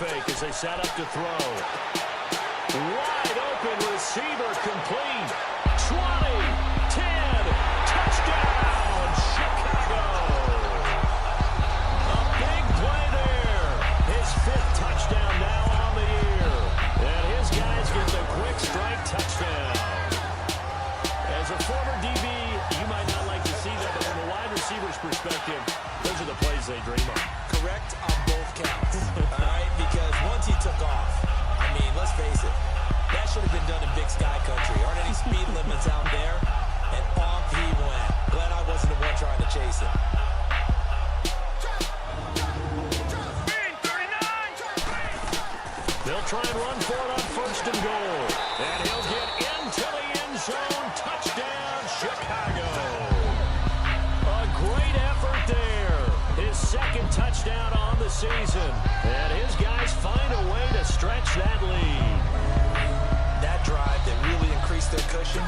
fake as they set up to throw. Wide open receiver complete. 20, 10, touchdown, Chicago. A big play there. His 5th touchdown now on the year. And his guys get the quick strike touchdown. As a former DB, you might not like to see that, but from a wide receiver's perspective, those are the plays they dream of. Correct on both counts, all right? Because once he took off, I mean, let's face it, that should have been done in Big Sky Country. Aren't any speed limits out there? And off he went. Glad I wasn't the one trying to chase him. They'll try and run for it on 1st and goal. And he'll get into the end zone. Touchdown, Chicago. A great effort there. His 2nd touchdown on the season. And his guys find a way to stretch that lead. That drive that really increased their cushion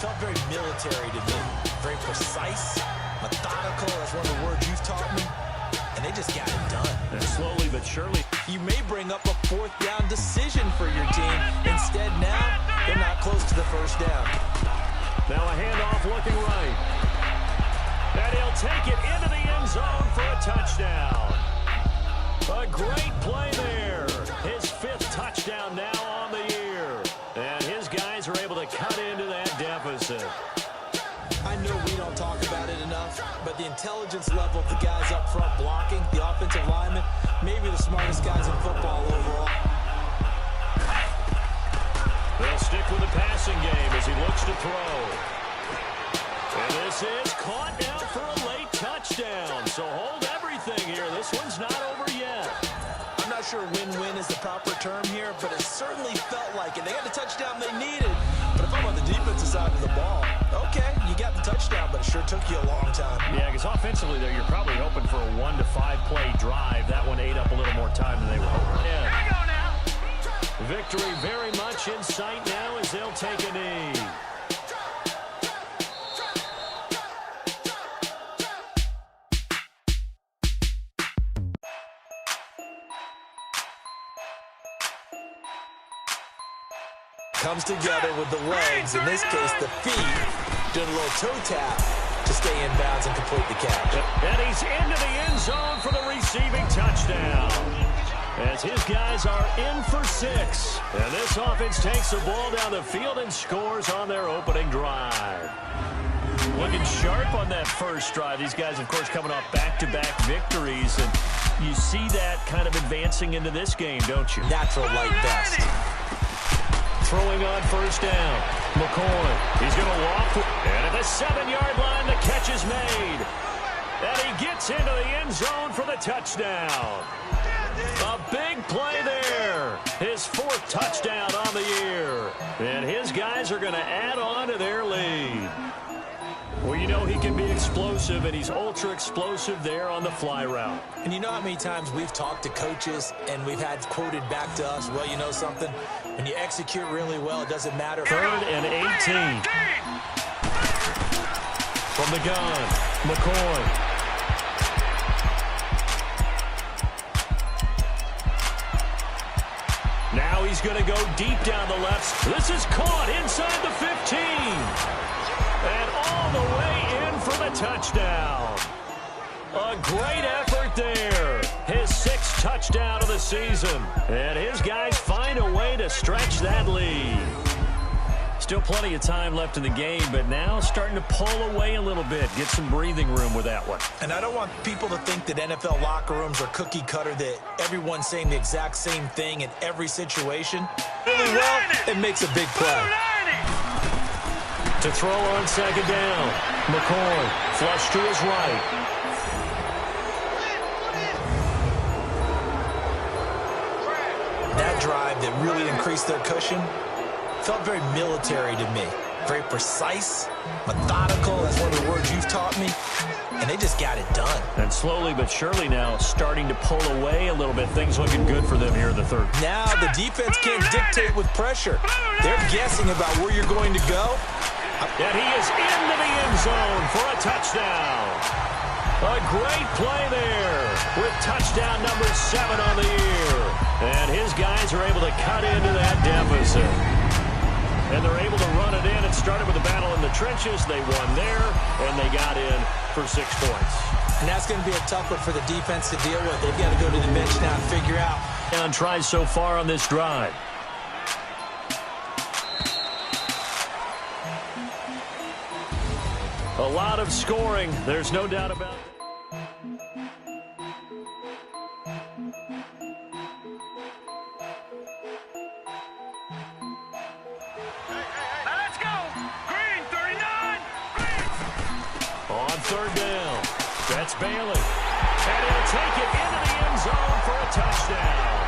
felt very military to me. Very precise, methodical. That's one of the words you've taught me. And they just got it done. And slowly but surely. You may bring up a 4th down decision for your team. Instead now, they're not close to the 1st down. Now a handoff looking right. And he'll take it into the end zone for a touchdown. A great play there. His 5th touchdown now on the year. And his guys are able to cut into that deficit. I know we don't talk about it enough, but the intelligence level of the guys up front blocking, the offensive linemen, maybe the smartest guys in football overall. They'll stick with the passing game as he looks to throw. And this is caught now for a late touchdown. So hold everything here. This one's not over yet. I'm not sure win-win is the proper term here, but it certainly felt like it. They got the touchdown they needed. But if I'm on the defensive side of the ball, okay, you got the touchdown, but it sure took you a long time. Yeah, because offensively there, you're probably hoping for a 1 to 5 play drive. That one ate up a little more time than they were hoping. Yeah. There you go now. Victory very much in sight now as they'll take a knee. Comes together with the legs, in this case the feet, doing a little toe tap to stay in bounds and complete the catch. And he's into the end zone for the receiving touchdown. As his guys are in for 6. And this offense takes the ball down the field and scores on their opening drive. Looking sharp on that first drive. These guys, of course, coming off back-to-back victories. And you see that kind of advancing into this game, don't you? Natural light best. Throwing on 1st down. McCoy. He's going to walk. And at the 7-yard line, the catch is made. And he gets into the end zone for the touchdown. A big play there. His 4th touchdown on the year. And his guys are going to add on to their lead. Well, you know he can be explosive, and he's ultra-explosive there on the fly route. And you know how many times we've talked to coaches and we've had quoted back to us, well, you know something? When you execute really well, it doesn't matter. 3rd and 18. From the gun, McCoy. Now he's going to go deep down the left. This is caught inside the 15. And all the way in for the touchdown. A great effort there. His 6th touchdown of the season. And his guys find a way to stretch that lead. Still plenty of time left in the game, but now starting to pull away a little bit. Get some breathing room with that one. And I don't want people to think that NFL locker rooms are cookie cutter, that everyone's saying the exact same thing in every situation. Really well, it makes a big play. To throw on 2nd down. McCoy flush to his right. That drive that really increased their cushion felt very military to me. Very precise, methodical. That's one of the words you've taught me. And they just got it done. And slowly but surely now starting to pull away a little bit. Things looking good for them here in the 3rd. Now the defense can't dictate with pressure. They're guessing about where you're going to go. And he is into the end zone for a touchdown. A great play there with touchdown number 7 on the year. And his guys are able to cut into that deficit. And they're able to run it in. It started with a battle in the trenches. They won there, and they got in for 6 points. And that's going to be a tough one for the defense to deal with. They've got to go to the bench now and figure out. And tries so far on this drive. A lot of scoring. There's no doubt about it. Let's go! Green, 39! Green! On third down. That's Bailey. And he'll take it into the end zone for a touchdown.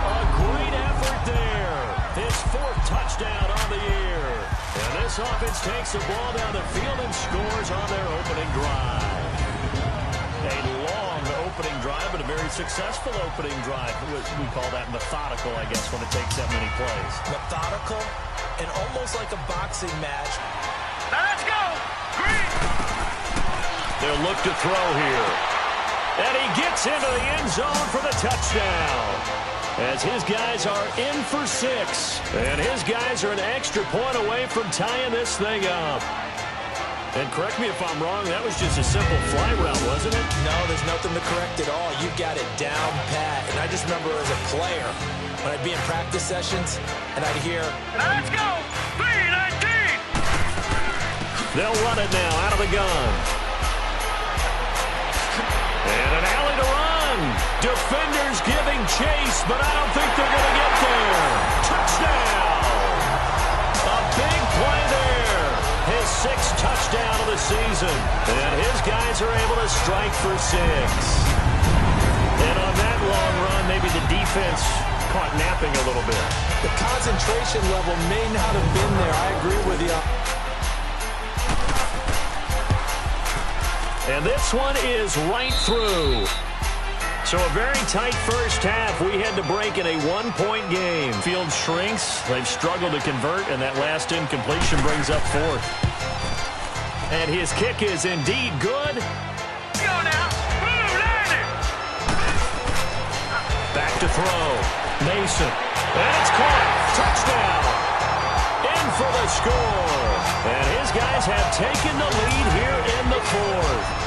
A great effort there. His 4th touchdown on the year. And this offense takes the ball down the field and scores on their opening drive. A long opening drive, but a very successful opening drive. We call that methodical, I guess, when it takes that many plays. Methodical and almost like a boxing match. Now let's go! Green! They'll look to throw here. And he gets into the end zone for the touchdown. As his guys are in for 6. And his guys are an extra point away from tying this thing up. And correct me if I'm wrong, that was just a simple fly route, wasn't it? No, there's nothing to correct at all. You've got it down pat. And I just remember as a player, when I'd be in practice sessions, and I'd hear, Now let's go! 319! They'll run it now out of the gun. And an alley to run. Defenders giving chase, but I don't think they're going to get there. Touchdown! A big play there. His 6th touchdown of the season. And his guys are able to strike for 6. And on that long run, maybe the defense caught napping a little bit. the concentration level may not have been there. I agree with you. And this one is right through. So a very tight first half. We had to break in a one-point game. Field shrinks. They've struggled to convert, and that last incompletion brings up 4th. And his kick is indeed good. Go now. Blue landed. Back to throw. Mason. And it's caught. Touchdown. In for the score. And his guys have taken the lead here in the 4th.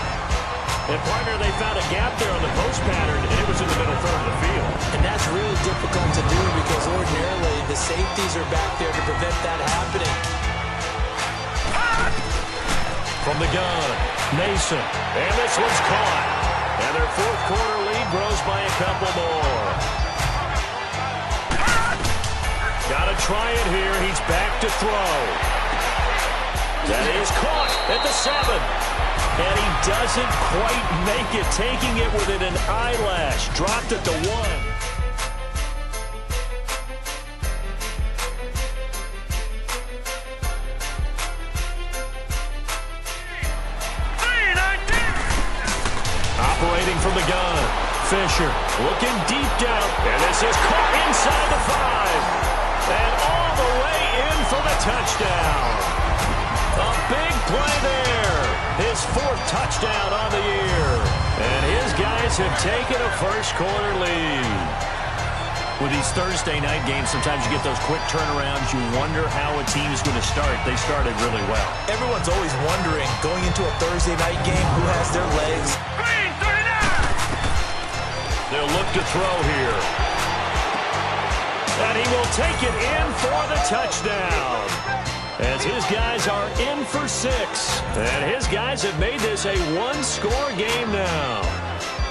And, partner, they found a gap there on the post pattern, and it was in the middle third of the field. And that's really difficult to do because ordinarily the safeties are back there to prevent that happening. From the gun, Mason. And this one's caught. And their fourth quarter lead grows by a couple more. Got to try it here. He's back to throw. That is caught at the 7. And he doesn't quite make it, taking it within an eyelash. Dropped at the 1. Operating from the gun. Fisher looking deep down. And this is caught inside the 5. And all the way in for the touchdown. A big play there. His 4th touchdown on the year. And his guys have taken a first quarter lead. With these Thursday night games, sometimes you get those quick turnarounds. You wonder how a team is going to start. They started really well. Everyone's always wondering, going into a Thursday night game, who has their legs. Green, 39. They'll look to throw here. And he will take it in for the touchdown. As his guys are in for 6. And his guys have made this a one-score game now.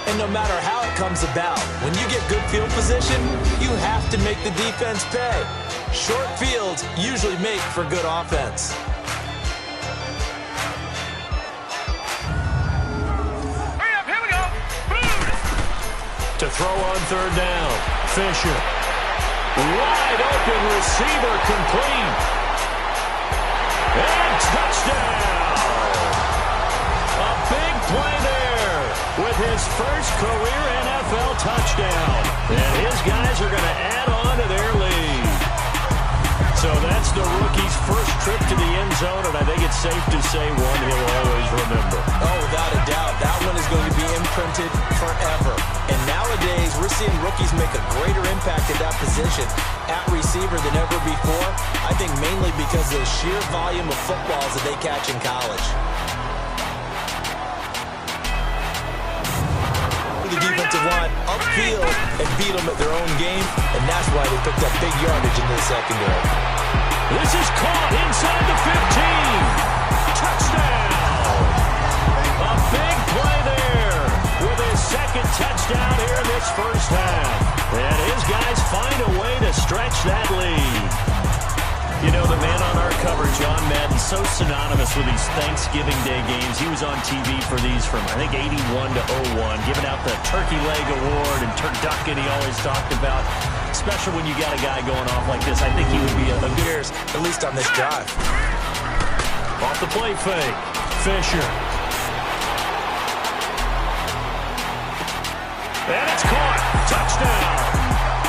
And no matter how it comes about, when you get good field position, you have to make the defense pay. Short fields usually make for good offense. Hurry up, here we go. Boom. To throw on third down. Fisher. Wide open receiver complete. And touchdown! A big play there with his first career NFL touchdown. And his guys are going to add on to their lead. So that's the rookie's first trip to the end zone, and I think it's safe to say one he'll always remember. Oh, without a doubt, that one is going to be imprinted forever. And nowadays, we're seeing seeing rookies make a greater impact at that position at receiver than ever before. I think mainly because of the sheer volume of footballs that they catch in college. The defensive line upfield and beat them at their own game, and that's why they picked up big yardage in the secondary. This is caught inside the 15. Touchdown! A big play there with his second touchdown here in this first half. And his guys find a way to stretch that lead. You know, the man on our cover, John Madden, so synonymous with these Thanksgiving Day games. He was on TV for these from, I think, 81 to 01, giving out the Turkey Leg Award and turducken he always talked about. Especially when you got a guy going off like this. I think he would be a good, at least on this drive. Off the play fake. Fisher. And it's caught. Touchdown.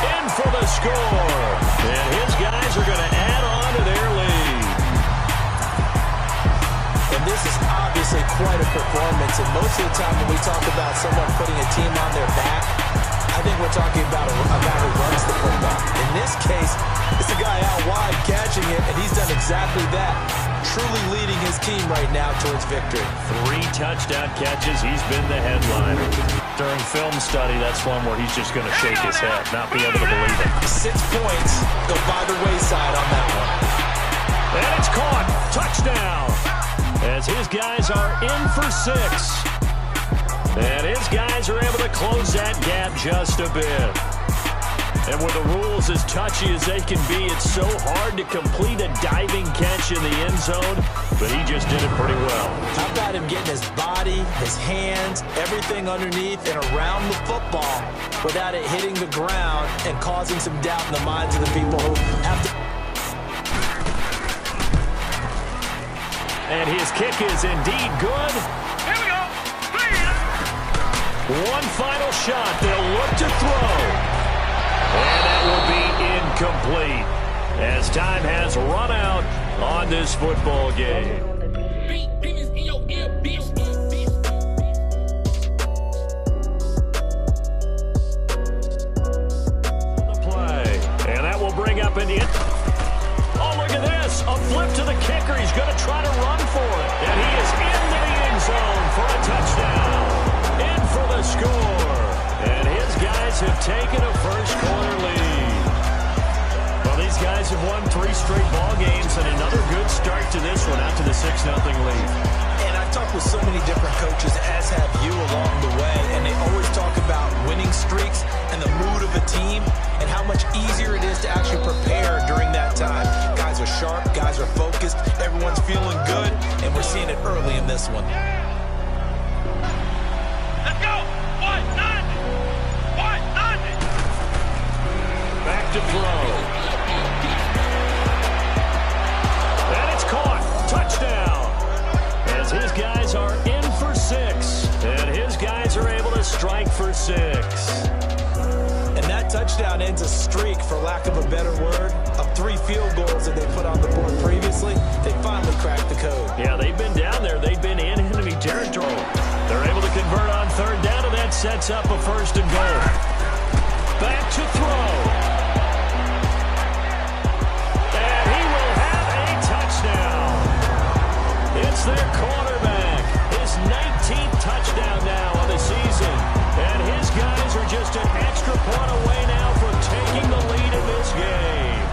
In for the score. And his guys are going to add on to their lead. And this is obviously quite a performance. And most of the time when we talk about someone putting a team on their back, I think we're talking about a guy who runs the football. In this case, it's a guy out wide catching it, and he's done exactly that. Truly leading his team right now towards victory. 3 touchdown catches. He's been the headliner. During film study, that's one where he's just going to shake his head, not be able to believe it. 6 points go by the wayside on that one. And it's caught. Touchdown. As his guys are in for 6. And his guys are able to close that gap just a bit. And with the rules as touchy as they can be, it's so hard to complete a diving catch in the end zone, but he just did it pretty well. How about him getting his body, his hands, everything underneath and around the football without it hitting the ground and causing some doubt in the minds of the people who have to... And his kick is indeed good. Here we go. One final shot. They'll look to throw. And that will be incomplete as time has run out on this football game. The play. And that will bring up an in. Oh, look at this. A flip to the kicker. He's going to try to run for it. And he is into the end zone for a touchdown. In for the score. And his guys have taken a first-quarter lead. Well, these guys have won 3 straight ball games and another good start to this one out to the 6-0 lead. And I've talked with so many different coaches, as have you along the way, and they always talk about winning streaks and the mood of a team and how much easier it is to actually prepare during that time. Guys are sharp, guys are focused, everyone's feeling good, and we're seeing it early in this one. Let's go. 1-9. Back to throw. And it's caught. Touchdown. As his guys are in for 6. And his guys are able to strike for 6. And that touchdown ends a streak, for lack of a better word, of 3 field goals that they put on the board previously. They finally cracked the code. Yeah, they've been down there. They've been in enemy territory. They're able to convert on 3rd down, and that sets up a 1st and goal. Back to throw. And he will have a touchdown. It's their quarterback. His 19th touchdown now of the season. And his guys are just an extra point away now from taking the lead in this game.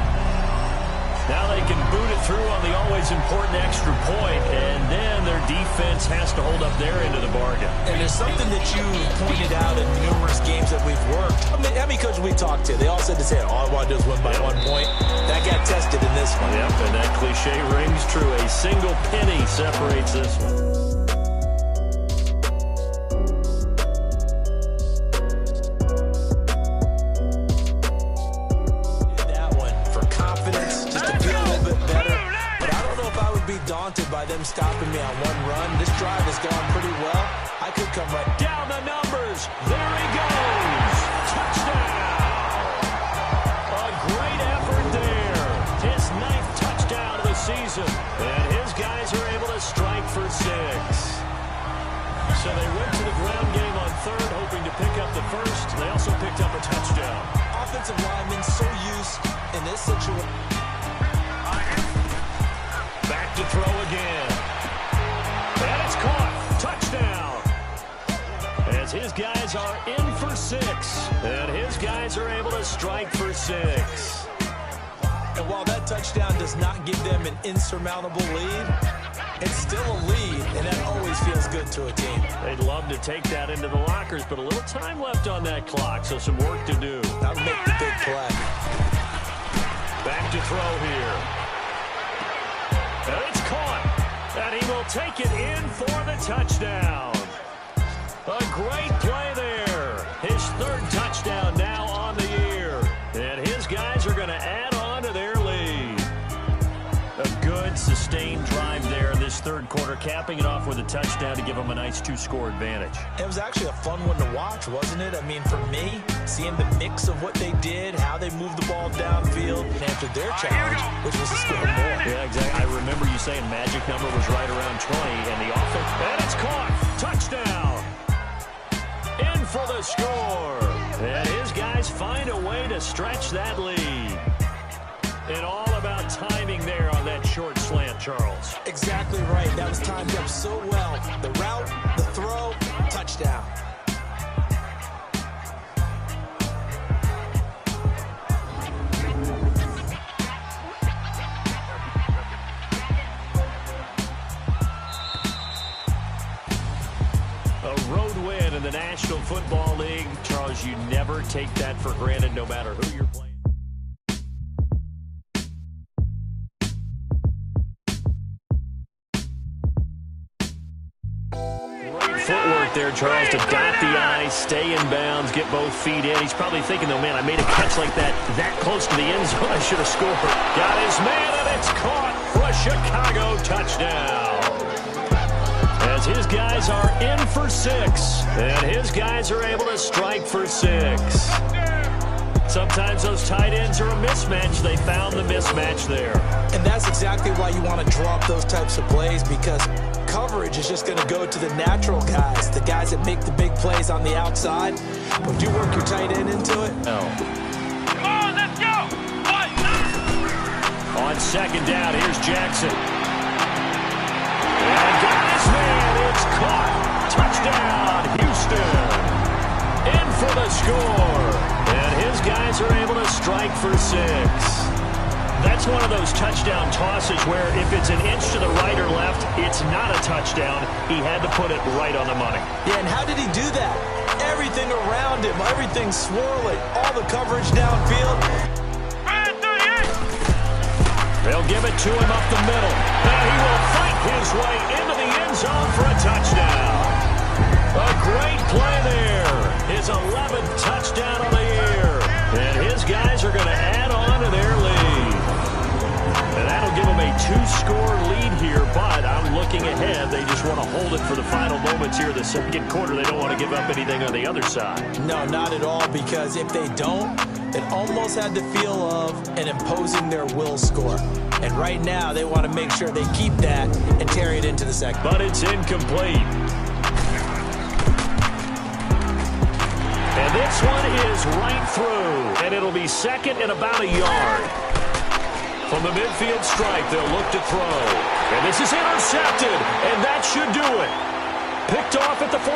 Now they can boot it through on the always important extra point, and then their defense has to hold up their end of the bargain. And there's something that you pointed out in numerous games that we've worked. How many coaches we talked to? They all said the same. All I want to do is win by 1 point. That got tested in this one. Yep, and that cliche rings true. A single penny separates this one. By them stopping me on 1 run. This drive has gone pretty well. I could come right down the numbers. There he goes. Touchdown. A great effort there. His 9th touchdown of the season. And his guys are able to strike for 6. So they went to the ground game on third, hoping to pick up the first. They also picked up a touchdown. Offensive linemen so used in this situation. Back to throw again. And it's caught. Touchdown. As his guys are in for 6. And his guys are able to strike for 6. And while that touchdown does not give them an insurmountable lead, it's still a lead, and that always feels good to a team. They'd love to take that into the lockers, but a little time left on that clock, so some work to do. Now make the big play. Back to throw here. And it's caught. And he will take it in for the touchdown. A great play there. His 3rd touchdown now on the year. And his guys are going to add on to their lead. A good, sustained drive there this 3rd quarter, capping it off with a touchdown to give them a nice 2-score advantage. It was actually a fun one to watch, wasn't it? I mean, for me, seeing the mix of what they did, how they moved the ball downfield, and answered their challenge, which was to score more. Yeah, exactly. I remember you saying magic number was right around 20, and the offense, and it's caught. Touchdown. In for the score. And his guys find a way to stretch that lead. And all about timing there on that short slant, Charles. Exactly right. That was timed up so well. The route, the throw, touchdown. A road win in the National Football League. Charles, you never take that for granted no matter who you're playing. Footwork there, Charles, to dot the I, stay in bounds, get both feet in. He's probably thinking, though, man, I made a catch like that close to the end zone. I should have scored. Got his man, and it's caught for a Chicago touchdown. As his guys are in for 6, and his guys are able to strike for 6. Sometimes those tight ends are a mismatch. They found the mismatch there. And that's exactly why you want to drop those types of plays, because coverage is just going to go to the natural guys, the guys that make the big plays on the outside. But do you work your tight end into it? No. Come on, let's go. 1, 9. On 2nd down, here's Jackson. And got his man. It's caught. Touchdown, Houston. In for the score. And his guys are able to strike for 6. That's one of those touchdown tosses where if it's an inch to the right or left, it's not a touchdown. He had to put it right on the money. Yeah, and how did he do that? Everything around him, everything swirling, all the coverage downfield. 38. They'll give it to him up the middle. And he will fight his way into the end zone for a touchdown. A great play there. His 11th touchdown of the year. And his guys are going to add on to their lead. And that'll give them a 2-score lead here, but I'm looking ahead. They just want to hold it for the final moments here of the 2nd quarter. They don't want to give up anything on the other side. No, not at all, because if they don't, it almost had the feel of an imposing their will score. And right now, they want to make sure they keep that and carry it into the 2nd. But it's incomplete. And this one is right through, and it'll be 2nd and about a yard. From the midfield stripe, they'll look to throw. And this is intercepted, and that should do it. Picked off at the 49.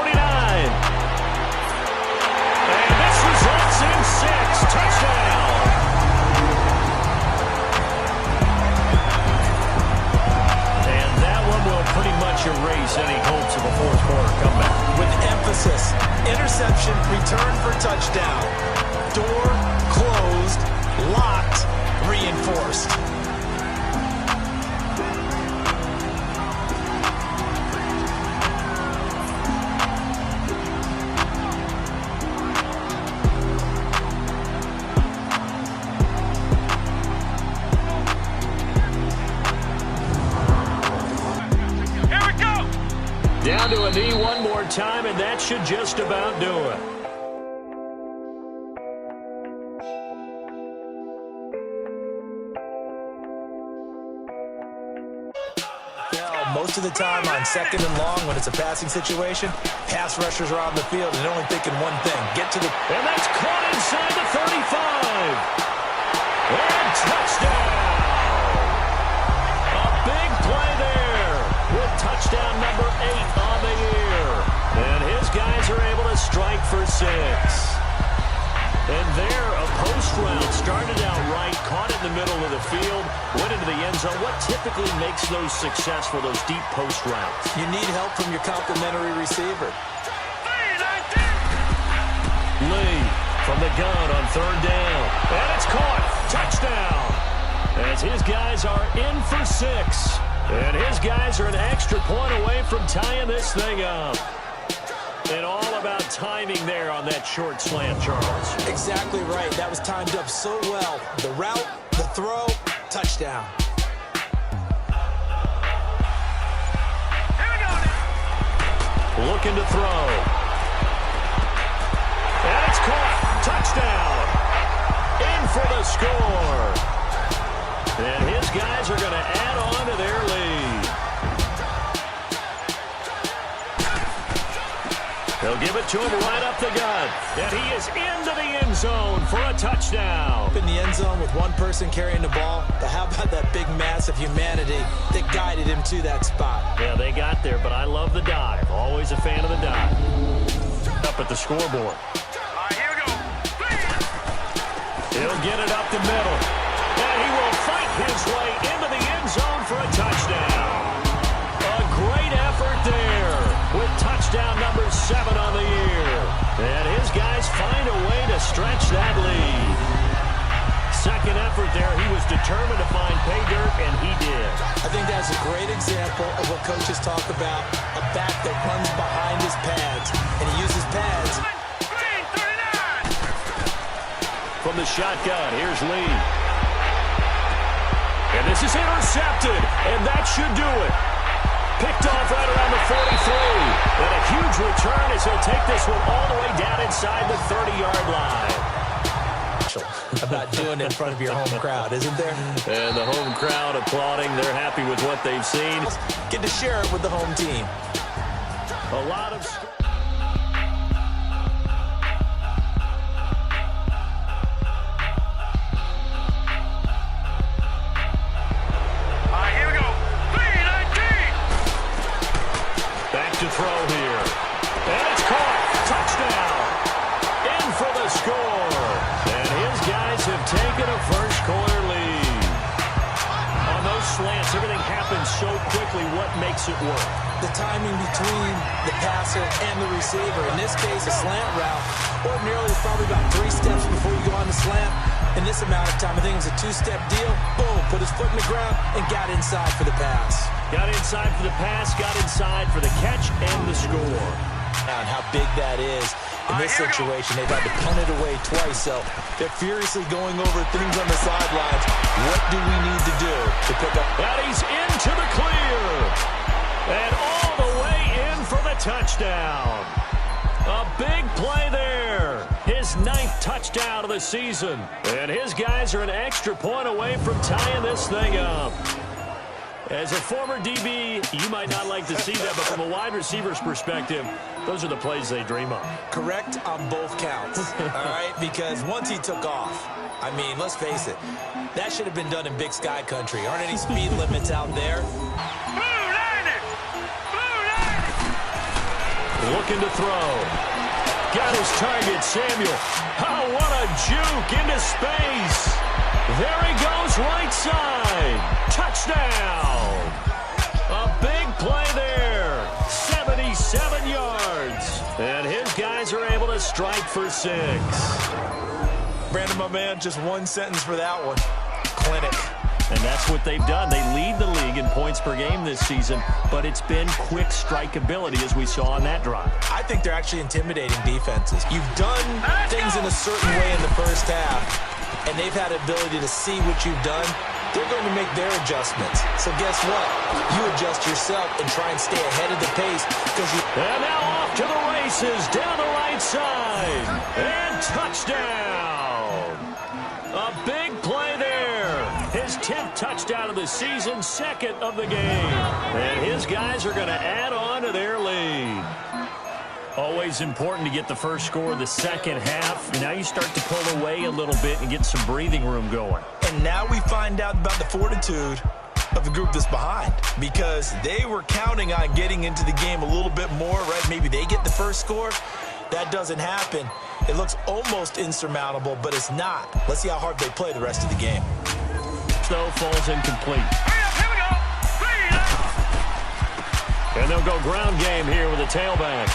And this results in 6. Touchdown. And that one will pretty much erase any hopes of a 4th quarter comeback. With emphasis, interception, return for touchdown. Door closed, locked, reinforced. Here we go. Down to a knee one more time, and that should just about do it. Most Most of the time on second and long, when it's a passing situation, pass rushers are on the field and they're only thinking one thing: get to the... And that's caught inside the 35. And touchdown. A big play there with touchdown number 8 on the year. And his guys are able to strike for 6. And there, a post route started out right, caught it in the middle of the field, went into the end zone. What typically makes those successful, those deep post routes? You need help from your complementary receiver. Lee from the gun on 3rd down. And it's caught. Touchdown. As his guys are in for 6. And his guys are an extra point away from tying this thing up. And all about timing there on that short slant, Charles. Exactly right. That was timed up so well. The route, the throw, touchdown. Here we go now. Looking to throw. And it's caught. Touchdown. In for the score. And his guys are going to add on to their lead. They'll give it to him right up the gut. And he is into the end zone for a touchdown. In the end zone with one person carrying the ball. But how about that big mass of humanity that guided him to that spot? Yeah, they got there, but I love the dive. Always a fan of the dive. Up at the scoreboard. All right, here we go. He'll get it up the middle. And he will fight his way into the end zone for a touchdown. A great effort there with touchdown number 7 on the year. And his guys find a way to stretch that lead. Second effort there, he was determined to find pay dirt, and he did. I think that's a great example of what coaches talk about, a back that runs behind his pads, and he uses pads. Green 39. From the shotgun, here's Lee. And this is intercepted, and that should do it. Picked off right around the 43. And a huge return as he'll take this one all the way down inside the 30-yard line. About doing it in front of your home crowd, isn't there? And the home crowd applauding. They're happy with what they've seen. Get to share it with the home team. A lot of... All right, here we go. 319. Back to throw here. And it's caught. Touchdown. In for the score. And his guys have taken a first quarter lead. On those slants, everything happens so quickly. What makes it work? The timing between the passer and the receiver. In this case, a slant route. Ordinarily, it's probably about 3 steps before you go on the slant. In this amount of time, I think it was a 2-step deal. Boom, put his foot in the ground and got inside for the pass. Got inside for the pass, got inside for the catch and the score. And how big that is. In this situation, they've had to punt it away twice, so they're furiously going over things on the sidelines. What do we need to do to pick up? And he's into the clear. And all the way in for the touchdown. A big play there. His 9th touchdown of the season. And his guys are an extra point away from tying this thing up. As a former DB, you might not like to see that, but from a wide receiver's perspective, those are the plays they dream of. Correct on both counts, all right? Because once he took off, I mean, let's face it, that should have been done in Big Sky Country. Aren't any speed limits out there? Blue 90. Blue 90. Looking to throw. Got his target, Samuel. Oh, what a juke into space. There he goes, right side. Touchdown. A big play there. 77 yards. And his guys are able to strike for 6. Brandon, my man, just one sentence for that one. Clinic. And that's what they've done. They lead the league in points per game this season, but it's been quick strikeability as we saw on that drive. I think they're actually intimidating defenses. You've done things in a certain way in the first half, and they've had the ability to see what you've done. They're going to make their adjustments. So guess what? You adjust yourself and try and stay ahead of the pace. And now off to the races down the right side. And touchdown. A big play there. His 10th touchdown of the season, second of the game. And his guys are going to add on to their lead. Always important to get the first score of the second half. Now you start to pull away a little bit and get some breathing room going. And now we find out about the fortitude of the group that's behind, because they were counting on getting into the game a little bit more, right? Maybe they get the first score. That doesn't happen. It looks almost insurmountable, but it's not. Let's see how hard they play the rest of the game. Snow falls incomplete. Here we go. And they'll go ground game here with a tailback.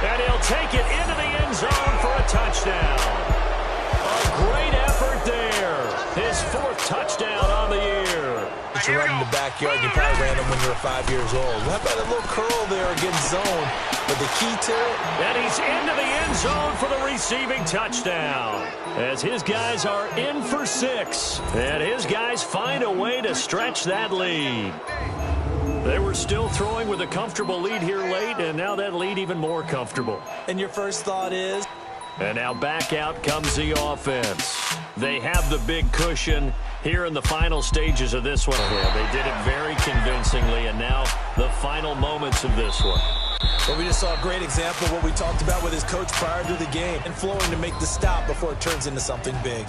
And he'll take it into the end zone for a touchdown. A great effort there. His fourth touchdown on the year. But you run in the backyard, you probably ran them when you were 5 years old. How about a little curl there against zone? But the key to it, and he's into the end zone for the receiving touchdown. As his guys are in for 6. And his guys find a way to stretch that lead. They were still throwing with a comfortable lead here late, and now that lead even more comfortable. and your first thought is? And now back out comes the offense. They have the big cushion here in the final stages of this one. Yeah, they did it very convincingly, and now the final moments of this one. Well, we just saw a great example of what we talked about with his coach prior to the game, and flowing to make the stop before it turns into something big.